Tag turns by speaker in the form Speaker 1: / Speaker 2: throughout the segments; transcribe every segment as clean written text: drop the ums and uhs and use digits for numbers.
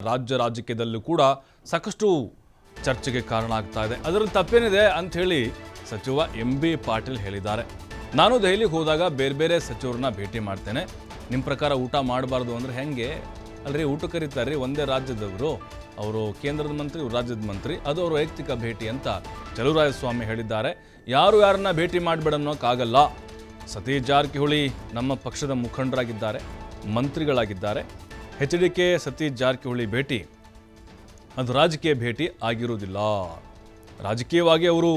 Speaker 1: ರಾಜಕೀಯದಲ್ಲೂ ಕೂಡ ಸಾಕಷ್ಟು ಚರ್ಚೆಗೆ ಕಾರಣ ಆಗ್ತಾ ಇದೆ. ಅದರಲ್ಲಿ ತಪ್ಪೇನಿದೆ ಅಂತ ಹೇಳಿ ಸಚಿವ MB ಪಾಟೀಲ್ ಹೇಳಿದ್ದಾರೆ. ನಾನು ದೆಹಲಿಗೆ ಹೋದಾಗ ಬೇರೆ ಬೇರೆ ಸಚಿವರನ್ನ ಭೇಟಿ ಮಾಡ್ತೇನೆ. ನಿಮ್ಮ ಪ್ರಕಾರ ಊಟ ಮಾಡಬಾರ್ದು ಅಂದರೆ ಹೆಂಗೆ ಅಲ್ರಿ? ಊಟ ಕರೀತಾರೆ ಒಂದೇ ರಾಜ್ಯದವರು, ಅವರು ಕೇಂದ್ರದ ಮಂತ್ರಿ, ರಾಜ್ಯದ ಮಂತ್ರಿ, ಅದು ಅವರ ವೈಯಕ್ತಿಕ ಭೇಟಿ ಅಂತ ಚಲುವರಾಯಸ್ವಾಮಿ ಹೇಳಿದ್ದಾರೆ. ಯಾರನ್ನ ಭೇಟಿ ಮಾಡಬೇಡ ಅನ್ನೋಕ್ಕಾಗಲ್ಲ. ಸತೀಶ್ ಜಾರಕಿಹೊಳಿ ನಮ್ಮ ಪಕ್ಷದ ಮುಖಂಡರಾಗಿದ್ದಾರೆ, ಮಂತ್ರಿಗಳಾಗಿದ್ದಾರೆ. HDK ಸತೀಶ್ ಜಾರಕಿಹೊಳಿ ಭೇಟಿ ಅದು ರಾಜಕೀಯ ಭೇಟಿ ಆಗಿರುವುದಿಲ್ಲ. ರಾಜಕೀಯವಾಗಿ ಅವರು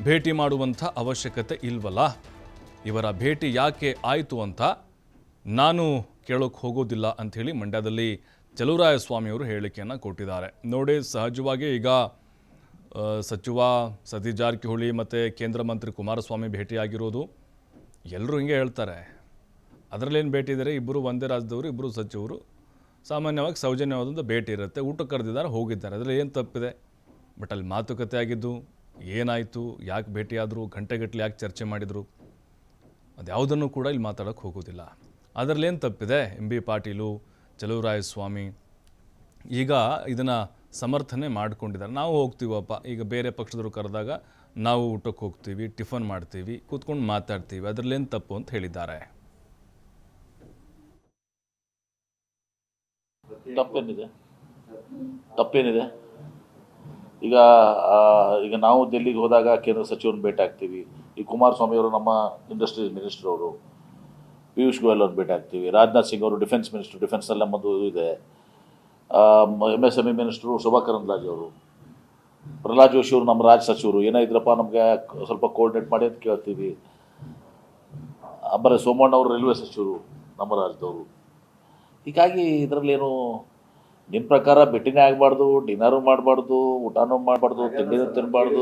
Speaker 1: ಭೇಟಿ ಮಾಡುವಂಥ ಅವಶ್ಯಕತೆ ಇಲ್ವಲ್ಲ. ಇವರ ಭೇಟಿ ಯಾಕೆ ಆಯಿತು ಅಂತ ನಾನು ಕೇಳೋಕ್ಕೆ ಹೋಗೋದಿಲ್ಲ ಅಂಥೇಳಿ ಮಂಡ್ಯದಲ್ಲಿ ಚಲುವರಾಯಸ್ವಾಮಿಯವರು ಹೇಳಿಕೆಯನ್ನು ಕೊಟ್ಟಿದ್ದಾರೆ. ನೋಡಿ, ಸಹಜವಾಗಿ ಈಗ ಸಚಿವ ಸತೀಶ್ ಜಾರಕಿಹೊಳಿ ಮತ್ತು ಕೇಂದ್ರ ಮಂತ್ರಿ ಕುಮಾರಸ್ವಾಮಿ ಭೇಟಿಯಾಗಿರೋದು ಎಲ್ಲರೂ ಹಿಂಗೆ ಹೇಳ್ತಾರೆ. ಅದರಲ್ಲೇನು ಭೇಟಿ ಇದ್ದಾರೆ? ಇಬ್ಬರು ಒಂದೇ ರಾಜ್ಯದವರು, ಇಬ್ಬರು ಸಚಿವರು, ಸಾಮಾನ್ಯವಾಗಿ ಸೌಜನ್ಯವಾದಂಥ ಭೇಟಿ ಇರುತ್ತೆ. ಊಟ ಕರೆದಿದ್ದಾರೆ, ಹೋಗಿದ್ದಾರೆ, ಅದರಲ್ಲಿ ಏನು ತಪ್ಪಿದೆ? ಬಟ್ ಅಲ್ಲಿ ಮಾತುಕತೆ ಆಗಿದ್ದು ಏನಾಯಿತು, ಯಾಕೆ ಭೇಟಿಯಾದರು, ಗಂಟೆಗಟ್ಟಲೆ ಯಾಕೆ ಚರ್ಚೆ ಮಾಡಿದರು, ಅದ್ಯಾವುದನ್ನು ಕೂಡ ಇಲ್ಲಿ ಮಾತಾಡೋಕ್ಕೆ ಹೋಗೋದಿಲ್ಲ. ಅದರಲ್ಲೇನು ತಪ್ಪಿದೆ? MB ಪಾಟೀಲು, ಚಲುವರಾಯಸ್ವಾಮಿ ಈಗ ಇದನ್ನು ಸಮರ್ಥನೆ ಮಾಡಿಕೊಂಡಿದ್ದಾರೆ. ನಾವು ಹೋಗ್ತೀವಪ್ಪ, ಈಗ ಬೇರೆ ಪಕ್ಷದವರು ಕರೆದಾಗ ನಾವು ಊಟಕ್ಕೆ ಹೋಗ್ತೀವಿ, ಟಿಫನ್ ಮಾಡ್ತೀವಿ, ಕೂತ್ಕೊಂಡು ಮಾತಾಡ್ತೀವಿ, ಅದರಲ್ಲೇನು ತಪ್ಪು ಅಂತ ಹೇಳಿದ್ದಾರೆ.
Speaker 2: ತಪ್ಪೇನಿದೆ? ಈಗ ನಾವು ಡೆಲ್ಲಿಗೆ ಹೋದಾಗ ಕೇಂದ್ರ ಸಚಿವರನ್ನ ಭೇಟಿ ಆಗ್ತೀವಿ. ಈ ಕುಮಾರಸ್ವಾಮಿ ಅವರು ನಮ್ಮ ಇಂಡಸ್ಟ್ರೀಸ್ ಮಿನಿಸ್ಟರ್, ಅವರು ಪಿಯೂಷ್ ಗೋಯಲ್ ಅವ್ರನ್ನ ಭೇಟಿ ಆಗ್ತೀವಿ. ರಾಜನಾಥ್ ಸಿಂಗ್ ಅವರು ಡಿಫೆನ್ಸ್ ಮಿನಿಸ್ಟರ್, ಡಿಫೆನ್ಸ್ನಲ್ಲಿ ನಮ್ಮದು ಇದೆ. MSME ಮಿನಿಸ್ಟರು ಶೋಭಾ ಕರಂದ್ಲಾಜೆ ಅವರು, ಪ್ರಹ್ಲಾದ್ ಜೋಶಿ ಅವರು ನಮ್ಮ ರಾಜ್ಯ ಸಚಿವರು. ಏನಾಯ್ತ್ರಪ್ಪ ನಮಗೆ ಸ್ವಲ್ಪ ಕೋಆರ್ಡಿನೇಟ್ ಮಾಡಿ ಅಂತ ಕೇಳ್ತೀವಿ. ಆಮೇಲೆ ಸೋಮಣ್ಣ ಅವರು ರೈಲ್ವೆ ಸಚಿವರು ನಮ್ಮ ರಾಜ್ಯದವರು. ಹೀಗಾಗಿ ಇದರಲ್ಲೇನು ನಿಮ್ಮ ಪ್ರಕಾರ ಭೇಟಿನೇ ಆಗಬಾರ್ದು, ಡಿನ್ನರು ಮಾಡಬಾರ್ದು, ಊಟನೂ ಮಾಡಬಾರ್ದು, ತಿಂಡಿನೂ ತಿನ್ನಬಾರ್ದು.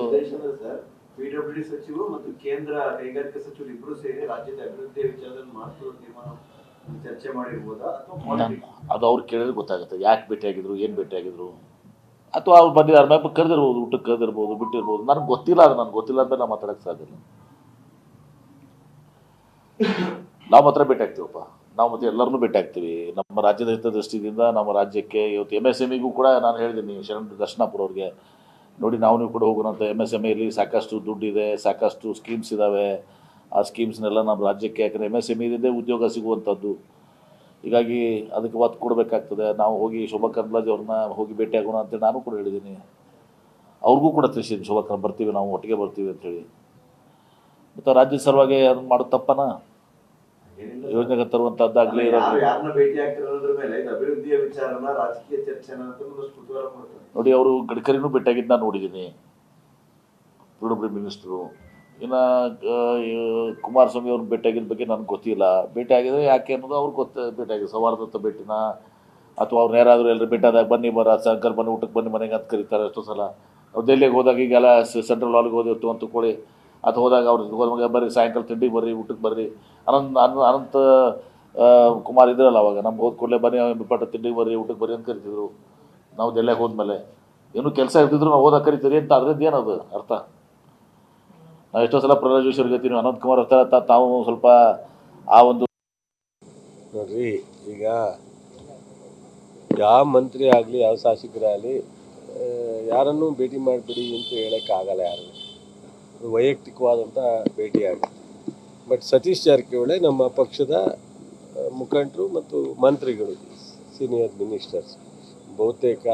Speaker 3: PWD ಸಚಿವರು ಮತ್ತು ಕೇಂದ್ರ ಕೈಗಾರಿಕಾ ಸಚಿವರು ಇಬ್ಬರು ಸೇರಿ ರಾಜ್ಯದ ಅಭಿವೃದ್ಧಿ ವಿಚಾರದಲ್ಲಿ ಮಾತುಕತೆ ತೀರ್ಮಾನ ಚರ್ಚೆ ಮಾಡಿರ್ಬೋದಾ?
Speaker 2: ಅದು ಅವ್ರು ಕೇಳಿದ್ರೆ ಗೊತ್ತಾಗುತ್ತೆ ಯಾಕೆ ಭೇಟಿಯಾಗಿದ್ರು, ಏನು ಭೇಟಿಯಾಗಿದ್ರು. ಅಥವಾ ಅವ್ರು ಬಂದಿದ್ದಾರೆ ಮ್ಯಾಪ್ ಕರೆದಿರ್ಬೋದು, ಊಟಕ್ಕೆ ಕರೆದಿರ್ಬೋದು, ಬಿಟ್ಟಿರ್ಬೋದು. ನನಗೆ ಗೊತ್ತಿಲ್ಲ. ಅದು ನನಗೆ ಗೊತ್ತಿಲ್ಲ ಅಂತ ನಾವು ಮಾತಾಡೋಕ್ಕೆ ಸಾಧ್ಯ. ನಾವು ಮಾತ್ರ ಭೇಟಿ ಆಗ್ತೀವಪ್ಪ. ನಾವು ಮತ್ತೆ ಎಲ್ಲರನ್ನೂ ಭೇಟಿ ಆಗ್ತೀವಿ. ನಮ್ಮ ರಾಜ್ಯದ ಹಿತದೃಷ್ಟಿಯಿಂದ ನಮ್ಮ ರಾಜ್ಯಕ್ಕೆ ಇವತ್ತು MSMEಗೂ ಕೂಡ ನಾನು ಹೇಳಿದ್ದೀನಿ ಶರಣ್ ದರ್ಶನಾಪುರ ಅವ್ರಿಗೆ, ನೋಡಿ ನಾವು ನೀವು ಕೂಡ ಹೋಗೋಣ ಅಂತ. MSMEಯಲ್ಲಿ ಸಾಕಷ್ಟು ದುಡ್ಡಿದೆ, ಸಾಕಷ್ಟು ಸ್ಕೀಮ್ಸ್ ಇದ್ದಾವೆ. ಆ ಸ್ಕೀಮ್ಸ್ನೆಲ್ಲ ನಮ್ಮ ರಾಜ್ಯಕ್ಕೆ, ಯಾಕಂದರೆ MSMEದಿಂದ ಉದ್ಯೋಗ ಸಿಗುವಂಥದ್ದು. ಹೀಗಾಗಿ ಅದಕ್ಕೆ ಒತ್ತು ಕೊಡಬೇಕಾಗ್ತದೆ. ನಾವು ಹೋಗಿ ಶೋಭಾ ಕರಂದ್ಲಾಜೆ ಅವ್ರನ್ನ ಹೋಗಿ ಭೇಟಿ ಆಗೋಣ ಅಂತೇಳಿ ನಾನು ಕೂಡ ಹೇಳಿದ್ದೀನಿ. ಅವ್ರಿಗೂ ಕೂಡ ತಿಳಿಸಿದ್ದೀನಿ, ಶೋಭಾ ಕರಂದ್ ಬರ್ತೀವಿ, ನಾವು ಒಟ್ಟಿಗೆ ಬರ್ತೀವಿ ಅಂಥೇಳಿ. ಮತ್ತು ರಾಜ್ಯದ ಸಲುವಾಗಿ ಅದನ್ನು ಮಾಡೋದು ತಪ್ಪನ? ಯೋಜನೆಗೆ ತರುವಂಥದ್ದಾಗಲಿ ನೋಡಿ. ಅವರು ಗಡ್ಕರಿನೂ ಭೇಟಿಯಾಗಿದ್ದು ನಾನು ನೋಡಿದ್ದೀನಿ, PWD ಮಿನಿಸ್ಟ್ರು. ಇನ್ನು ಕುಮಾರಸ್ವಾಮಿ ಅವ್ರನ್ನ ಭೇಟಿಯಾಗಿದ್ದ ಬಗ್ಗೆ ನನಗೆ ಗೊತ್ತಿಲ್ಲ. ಭೇಟಿಯಾಗಿದ್ರೆ ಯಾಕೆ ಅನ್ನೋದು ಅವ್ರಿಗೆ ಭೇಟಿಯಾಗಿದೆ. ಸೌಹಾರ್ದತ ಭೇಟಿನ, ಅಥವಾ ಅವ್ರು ಯಾರಾದರೂ ಎಲ್ಲರೂ ಭೇಟಿಯಾದಾಗ ಬನ್ನಿ ಅಂಕಲ್ ಬನ್ನಿ ಊಟಕ್ಕೆ ಬನ್ನಿ ಮನೆಗೆ ಅಂತ ಕರೀತಾರೆ ಎಷ್ಟೋ ಸಲ. ನಾವು ದೆಹಲಿಗೆ ಹೋದಾಗ ಈಗೆಲ್ಲ ಸೆಂಟ್ರಲ್ ಹಾಲ್ಗೆ ಹೋದಿತ್ತು ಅಂತ ಕೊಡಿ, ಅಥವಾ ಹೋದಾಗ ಅವ್ರು ಬರ್ರಿ ಸಾಯಂಕಾಲ ತಿಂಡಿಗೆ ಬರ್ರಿ, ಊಟಕ್ಕೆ ಬರ್ರಿ. ಅನಂತ ಕುಮಾರ್ ಇದ್ರಲ್ಲ ಅವಾಗ, ನಮ್ಗೆ ಹೋದ ಕೂಡಲೇ ಬನ್ನಿ ಬಿಟ್ಟ ತಿಂಡಿಗೆ ಬರ್ರಿ, ಊಟಕ್ಕೆ ಬರ್ರಿ ಅಂತ ಕರಿತಿದ್ರು. ನಾವು ದೆಹಲಿಗೆ ಹೋದ್ಮೇಲೆ ಏನೂ ಕೆಲಸ ಇರ್ತಿದ್ರು, ನಾವು ಹೋದಾಗ ಕರಿತೀರಿ ಅಂತ. ಅದ್ರದ್ದು ಏನದು ಅರ್ಥ? ನಾವು ಎಷ್ಟೋ ಸಲ ಪ್ರಹ್ಲಾದ್ ಜೋಶಿ ಅವ್ರಿಗೆ ಹೇಳ್ತೀವಿ, ಅನಂತ್ ಕುಮಾರ್ ಹತ್ರ ತಾವು ಸ್ವಲ್ಪ ಆ ಒಂದು
Speaker 4: ನೋಡ್ರಿ, ಈಗ ಯಾವ ಮಂತ್ರಿ ಆಗಲಿ ಯಾವ ಶಾಸಕರಾಗಲಿ ಯಾರನ್ನೂ ಭೇಟಿ ಮಾಡಿಬಿಡಿ ಅಂತ ಹೇಳೋಕ್ಕಾಗಲ್ಲ. ಯಾರು ವೈಯಕ್ತಿಕವಾದಂಥ ಭೇಟಿಯಾಗಿ. ಬಟ್ ಸತೀಶ್ ಜಾರಕಿಹೊಳಿ ನಮ್ಮ ಪಕ್ಷದ ಮುಖಂಡರು ಮತ್ತು ಮಂತ್ರಿಗಳು, ಸೀನಿಯರ್ ಮಿನಿಸ್ಟರ್ಸ್, ಬಹುತೇಕ